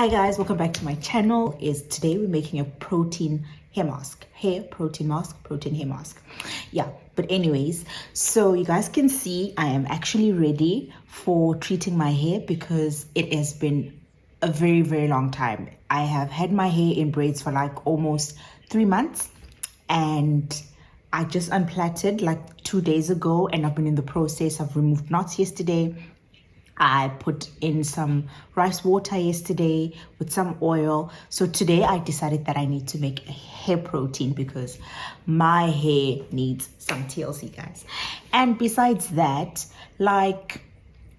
Hi guys, welcome back to my channel. Today we're making a protein hair mask. Protein hair mask. Yeah, but anyways, so you guys can see I am actually ready for treating my hair because it has been a very long time. I have had my hair in braids for like almost 3 months, and I just unplaited like 2 days ago, and I've been in the process. I've removed knots yesterday. I put in some rice water yesterday with some oil. So today I decided that I need to make a hair protein because my hair needs some TLC, guys. And besides that, like,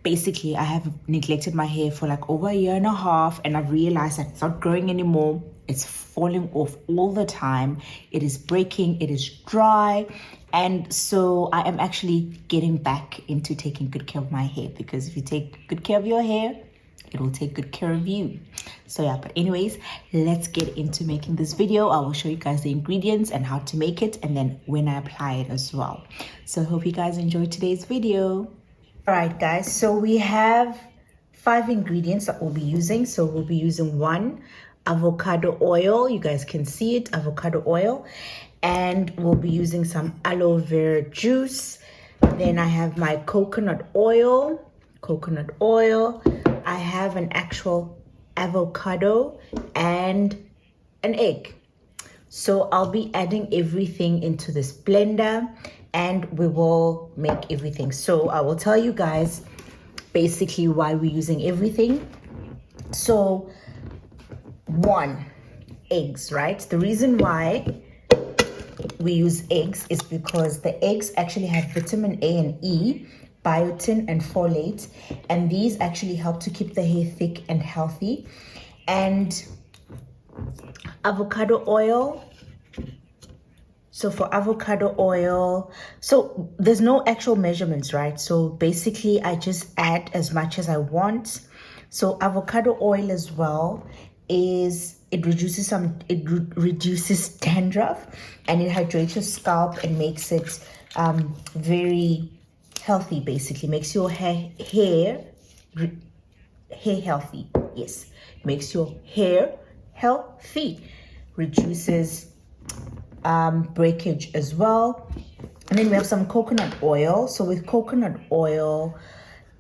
basically I have neglected my hair for like over 1.5 years, and I've realized that it's not growing anymore. It's falling off all the time. It is breaking, it is dry. And so I am actually getting back into taking good care of my hair, because if you take good care of your hair, it will take good care of you. So yeah, but anyways, let's get into making this video. I will show you guys the ingredients and how to make it, and then when I apply it as well. So I hope you guys enjoyed today's video. All right guys, so we have 5 ingredients that we'll be using. So we'll be using 1 avocado oil. You guys can see it, avocado oil. And we'll be using some aloe vera juice. Then I have my coconut oil. I have an actual avocado and an egg. So I'll be adding everything into this blender and we will make everything. So I will tell you guys basically why we're using everything. So 1, eggs, right? The reason why we use eggs is because the eggs actually have vitamin A and E, biotin and folate, and these actually help to keep the hair thick and healthy. And avocado oil, so for avocado oil, so there's no actual measurements, right? So basically I just add as much as I want. So avocado oil as well it reduces dandruff, and it hydrates your scalp and makes it very healthy. Basically makes your hair healthy. Yes, makes your hair healthy, reduces breakage as well. And then we have some coconut oil. So with coconut oil,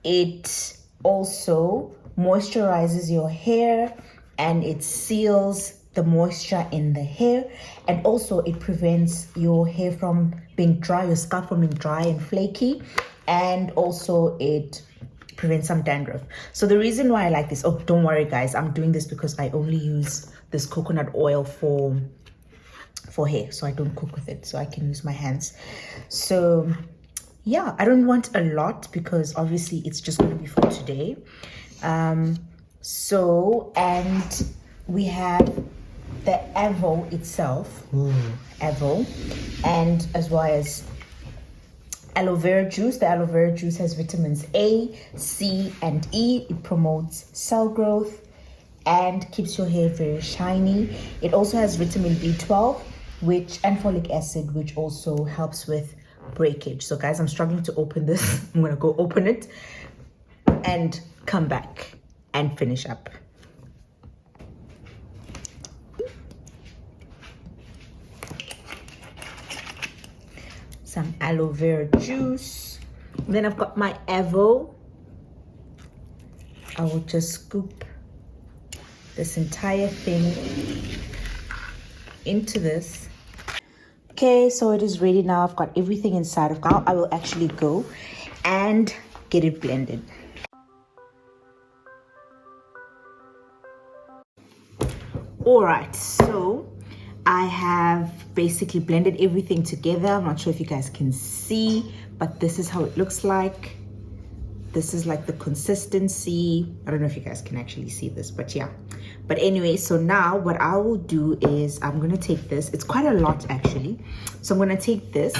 it also moisturizes your hair and it seals the moisture in the hair, and also it prevents your hair from being dry, your scalp from being dry and flaky, and also it prevents some dandruff. So the reason why I like this, oh don't worry guys, I'm doing this because I only use this coconut oil for hair, so I don't cook with it, so I can use my hands. So yeah, I don't want a lot because obviously it's just going to be for today. So, and we have the avo itself, avo, and as well as aloe vera juice. The aloe vera juice has vitamins A, C, and E. It promotes cell growth and keeps your hair very shiny. It also has vitamin B12, and folic acid, which also helps with breakage. So guys, I'm struggling to open this. I'm gonna go open it and come back and finish up. Some aloe vera juice. And then I've got my avo. I will just scoop this entire thing into this. Okay, so it is ready now. I've got everything inside of now. I will actually go and get it blended. All right, so I have basically blended everything together. I'm not sure if you guys can see, but this is how it looks like. This is like the consistency. I don't know if you guys can actually see this, but yeah. But anyway, so now what I will do is I'm gonna take this. It's quite a lot actually. So I'm gonna take this.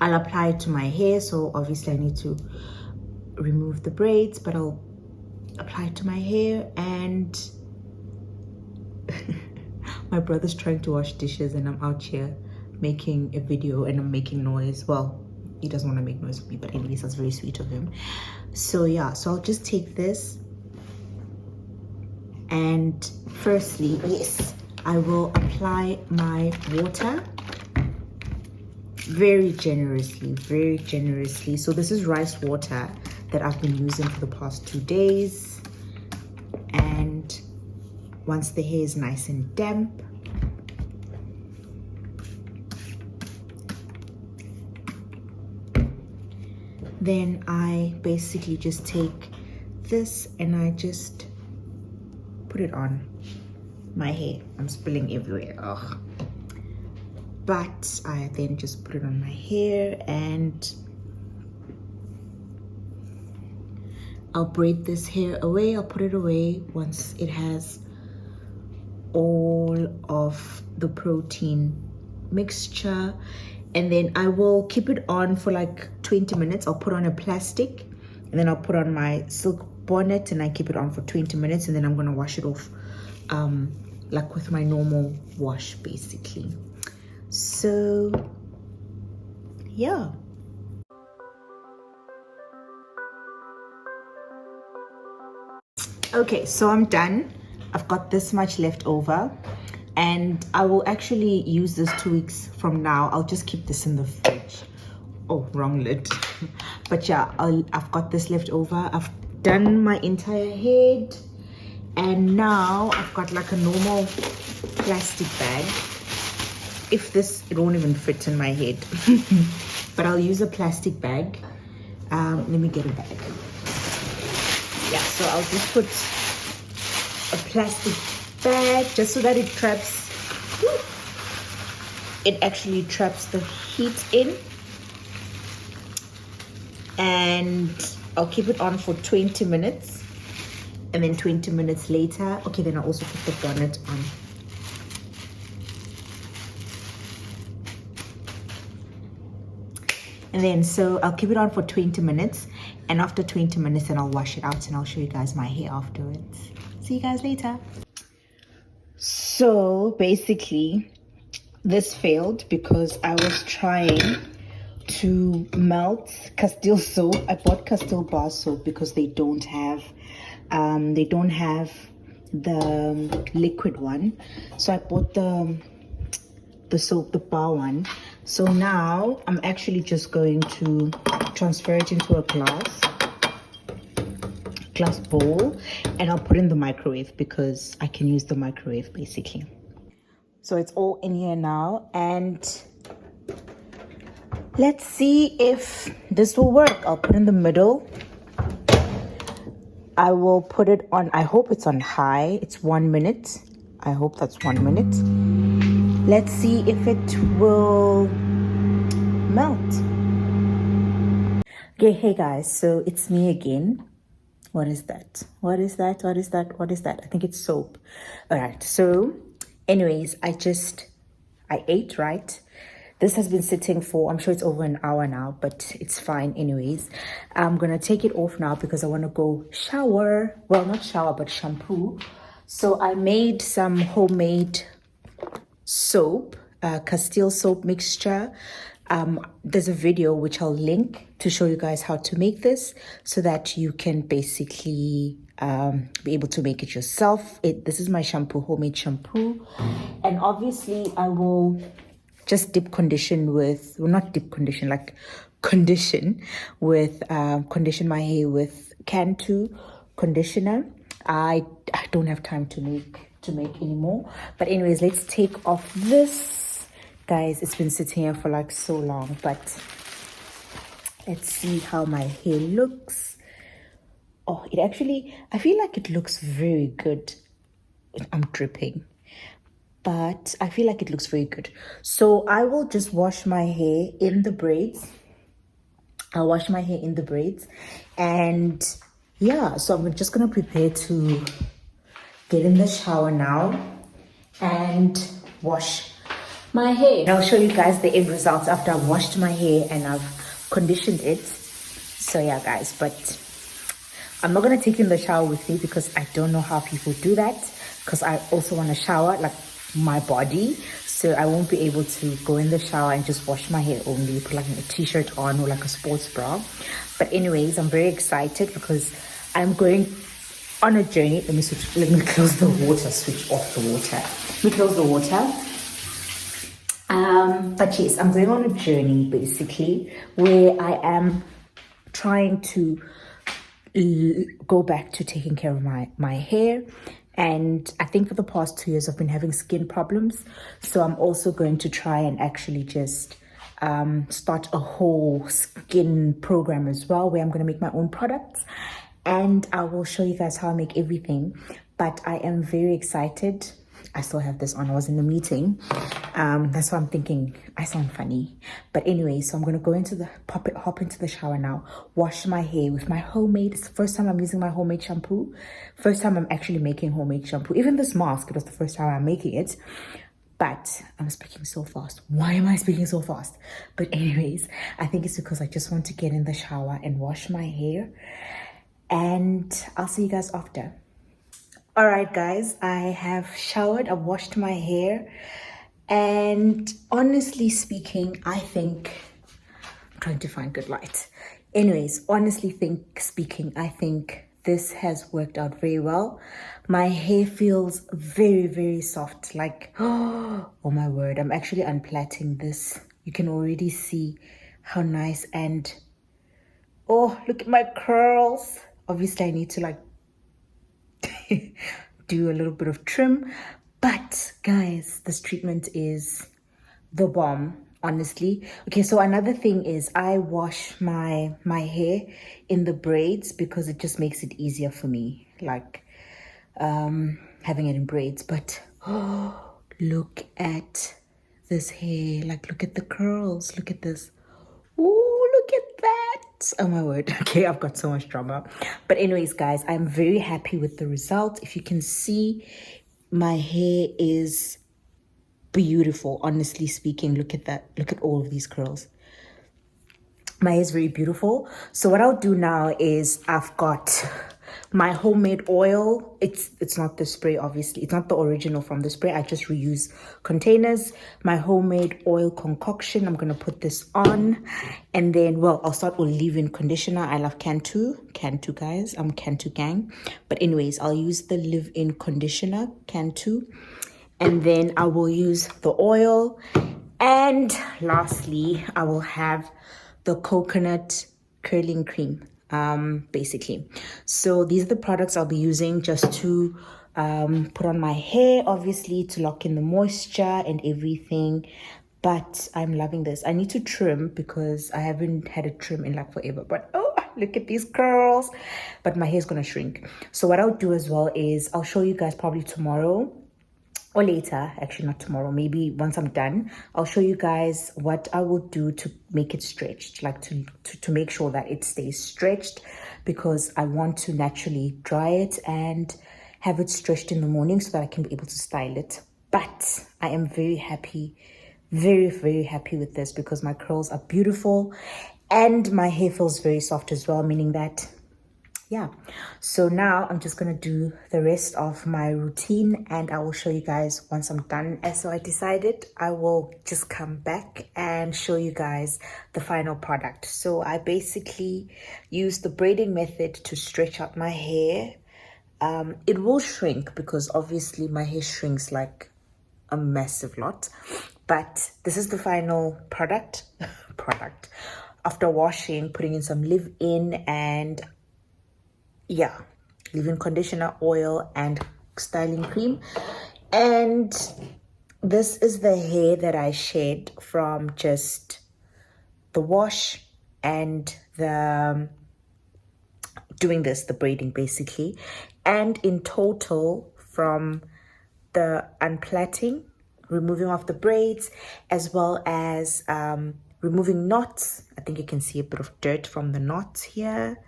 I'll apply it to my hair. So obviously I need to remove the braids, but I'll apply it to my hair. And my brother's trying to wash dishes and I'm out here making a video and I'm making noise. Well, he doesn't want to make noise with me, but anyways, that's very sweet of him. So yeah, so I'll just take this And firstly, yes, I will apply my water very generously. So this is rice water that I've been using for the past 2 days. And once the hair is nice and damp, then I basically just take this and I just put it on my hair. I'm spilling everywhere. Ugh. But I then just put it on my hair and I'll braid this hair away. I'll put it away once it has all of the protein mixture, and then I will keep it on for like 20 minutes. I'll put on a plastic and then I'll put on my silk bonnet and I keep it on for 20 minutes, and then I'm gonna wash it off like with my normal wash basically. So yeah. Okay, so I'm done. I've got this much left over and I will actually use this 2 weeks from now. I'll just keep this in the fridge. Oh, wrong lid. But yeah, I've got this left over. I've done my entire head and now I've got like a normal plastic bag. If this, it won't even fit in my head. But I'll use a plastic bag. Let me get a bag. Yeah, so I'll just put a plastic bag just so that it traps, it actually traps the heat in. And I'll keep it on for 20 minutes. And then 20 minutes later, okay, then I'll also put the bonnet on. And then, so I'll keep it on for 20 minutes. And after 20 minutes, then I'll wash it out and I'll show you guys my hair afterwards. See you guys later. So basically, this failed because I was trying to melt Castile soap. I bought Castile bar soap because they don't have the liquid one. So I bought the soap, the bar one. So now I'm actually just going to transfer it into a glass bowl and I'll put it in the microwave because I can use the microwave basically. So it's all in here now and let's see if this will work. I'll put it in the middle. I will put it on, I hope it's on high. It's 1 minute. I hope that's 1 minute. Let's see if it will melt. Okay, hey guys, so it's me again. What is that? What is that? What is that? What is that? I think it's soap. All right, so anyways, I ate, right? This has been sitting for, I'm sure it's over an hour now, but it's fine anyways. I'm gonna take it off now because I wanna go shower. Well, not shower, but shampoo. So I made some homemade soap, Castile soap mixture. There's a video which I'll link to show you guys how to make this so that you can basically be able to make it yourself. This is my shampoo, homemade shampoo. And obviously I will just condition my hair with Cantu conditioner. I don't have time to make anymore, but anyways, let's take off this, guys. It's been sitting here for like so long, but let's see how my hair looks. Oh, it actually, I feel like it looks very good. I'm dripping, but I feel like it looks very good. So I will just wash my hair in the braids. I'll wash my hair in the braids, and yeah, so I'm just gonna prepare to get in the shower now and wash my hair. And I'll show you guys the end results after I've washed my hair and I've conditioned it. So yeah, guys, but I'm not gonna take in the shower with me because I don't know how people do that, because I also want to shower like my body. So I won't be able to go in the shower and just wash my hair only, put like a t-shirt on or like a sports bra. But anyways, I'm very excited because I'm going on a journey. Let me close the water, switch off the water. Let me close the water. But yes, I'm going on a journey basically where I am trying to go back to taking care of my hair. And I think for the past 2 years I've been having skin problems, so I'm also going to try and actually just start a whole skin program as well, where I'm going to make my own products, and I will show you guys how I make everything. But I am very excited. I still have this on. I was in the meeting. That's why I'm thinking I sound funny. But anyway, so I'm gonna go into the hop into the shower now, wash my hair with my homemade. It's the first time I'm using my homemade shampoo. First time I'm actually making homemade shampoo. Even this mask, it was the first time I'm making it. But I'm speaking so fast. Why am I speaking so fast? But anyways, I think it's because I just want to get in the shower and wash my hair. And I'll see you guys after. All right, guys, I have showered, I've washed my hair, and honestly speaking, I think, I'm trying to find good light. Anyways, I think this has worked out very well. My hair feels very, very soft, like, oh my word, I'm actually unplaiting this. You can already see how nice, and oh, look at my curls. Obviously, I need to like do a little bit of trim, but guys, this treatment is the bomb, honestly. Okay, so another thing is I wash my hair in the braids because it just makes it easier for me, like having it in braids. But oh, look at this hair, like look at the curls, look at this. Oh, look at that. Oh my word. Okay, I've got so much drama. But anyways, guys, I'm very happy with the result. If you can see, my hair is beautiful, honestly speaking. Look at that. Look at all of these curls. My hair is very beautiful. So what I'll do now is I've got my homemade oil. It's not the spray, obviously. It's not the original from the spray. I just reuse containers. My homemade oil concoction. I'm going to put this on. And then, well, I'll start with leave-in conditioner. I love Cantu. Cantu, guys. I'm Cantu gang. But anyways, I'll use the leave-in conditioner, Cantu. And then I will use the oil. And lastly, I will have the coconut curling cream. Basically, so these are the products I'll be using just to put on my hair, obviously to lock in the moisture and everything. But I'm loving this. I need to trim because I haven't had a trim in like forever. But oh, look at these curls. But my hair's gonna shrink. So what I'll do as well is I'll show you guys probably tomorrow or later, actually not tomorrow, maybe once I'm done, I'll show you guys what I will do to make it stretched, like to make sure that it stays stretched, because I want to naturally dry it and have it stretched in the morning so that I can be able to style it. But I am very happy, very, very happy with this because my curls are beautiful and my hair feels very soft as well, meaning that yeah. So now I'm just gonna do the rest of my routine and I will show you guys once I'm done. And so I decided I will just come back and show you guys the final product. So I basically use the braiding method to stretch out my hair. It will shrink because obviously my hair shrinks like a massive lot, but this is the final product. After washing, putting in some leave-in and yeah, leave-in conditioner, oil and styling cream. And this is the hair that I shed from just the wash and the doing this, the braiding basically. And in total, from the unplaiting, removing off the braids, as well as removing knots. I think you can see a bit of dirt from the knots here.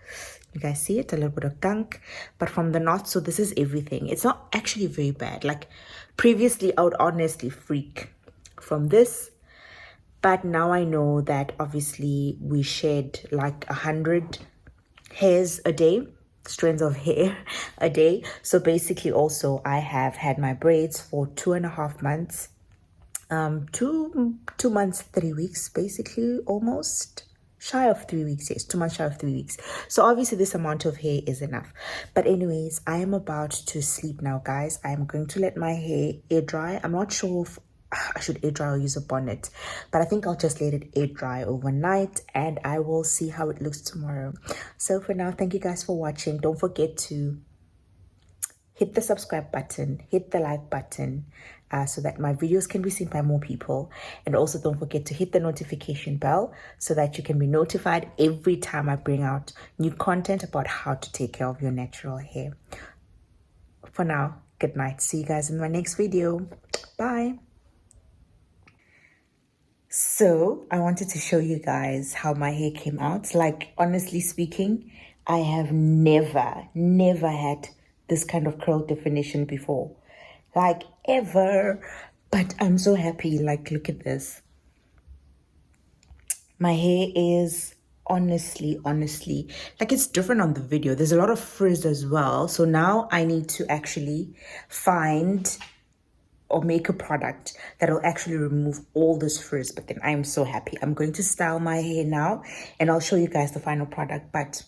You guys see it, a little bit of gunk, but from the knots. So this is everything. It's not actually very bad. Like previously, I would honestly freak from this, but now I know that obviously we shed like 100 hairs a day, strands of hair a day. So basically, also I have had my braids for 2.5 months, 2 months, 3 weeks, basically almost. shy of 3 weeks. Yes, 2 months shy of 3 weeks. So obviously this amount of hair is enough. But anyways, I am about to sleep now, guys. I am going to let my hair air dry. I'm not sure if I should air dry or use a bonnet, but I think I'll just let it air dry overnight and I will see how it looks tomorrow. So for now, thank you guys for watching. Don't forget to hit the subscribe button, hit the like button, so that my videos can be seen by more people. And also don't forget to hit the notification bell so that you can be notified every time I bring out new content about how to take care of your natural hair. For now, good night. See you guys in my next video. Bye. So I wanted to show you guys how my hair came out. Like, honestly speaking, I have never had this kind of curl definition before, like ever. But I'm so happy. Like, look at this. My hair is honestly, like, it's different on the video. There's a lot of frizz as well. So now I need to actually find or make a product that will actually remove all this frizz. But then I'm so happy. I'm going to style my hair now and I'll show you guys the final product. But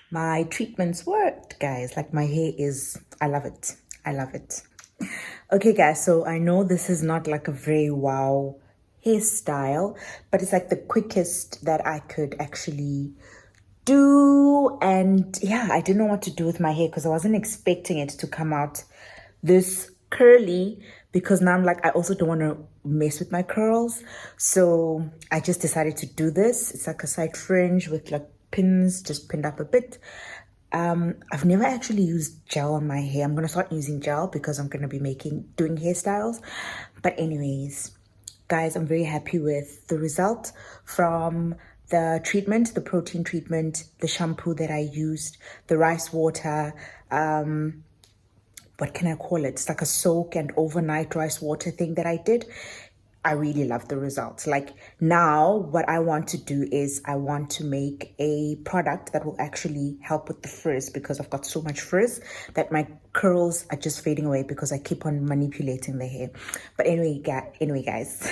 my treatments worked, guys. Like, my hair is, I love it. Okay, guys, so I know this is not like a very wow hairstyle, but it's like the quickest that I could actually do. And yeah, I didn't know what to do with my hair because I wasn't expecting it to come out this curly, because now I'm like, I also don't want to mess with my curls. So I just decided to do this. It's like a side fringe with like pins, just pinned up a bit. I've never actually used gel on my hair. I'm gonna start using gel because I'm gonna be doing hairstyles. But anyways, guys, I'm very happy with the result from the treatment, the protein treatment, the shampoo that I used, the rice water, what can I call it? It's like a soak and overnight rice water thing that I did. I really love the results. Like, now what I want to do is I want to make a product that will actually help with the frizz, because I've got so much frizz that my curls are just fading away because I keep on manipulating the hair. But anyway, guys,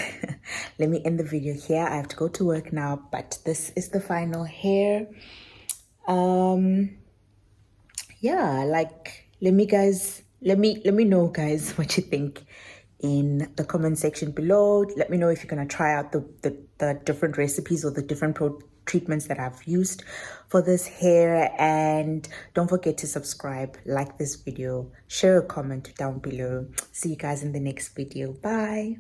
let me end the video here. I have to go to work now, but this is the final hair. Yeah, like, let me know, guys, what you think in the comment section below. Let me know if you're gonna try out the different recipes or the different treatments that I've used for this hair. And don't forget to subscribe, like this video, share a comment down below. See you guys in the next video. Bye.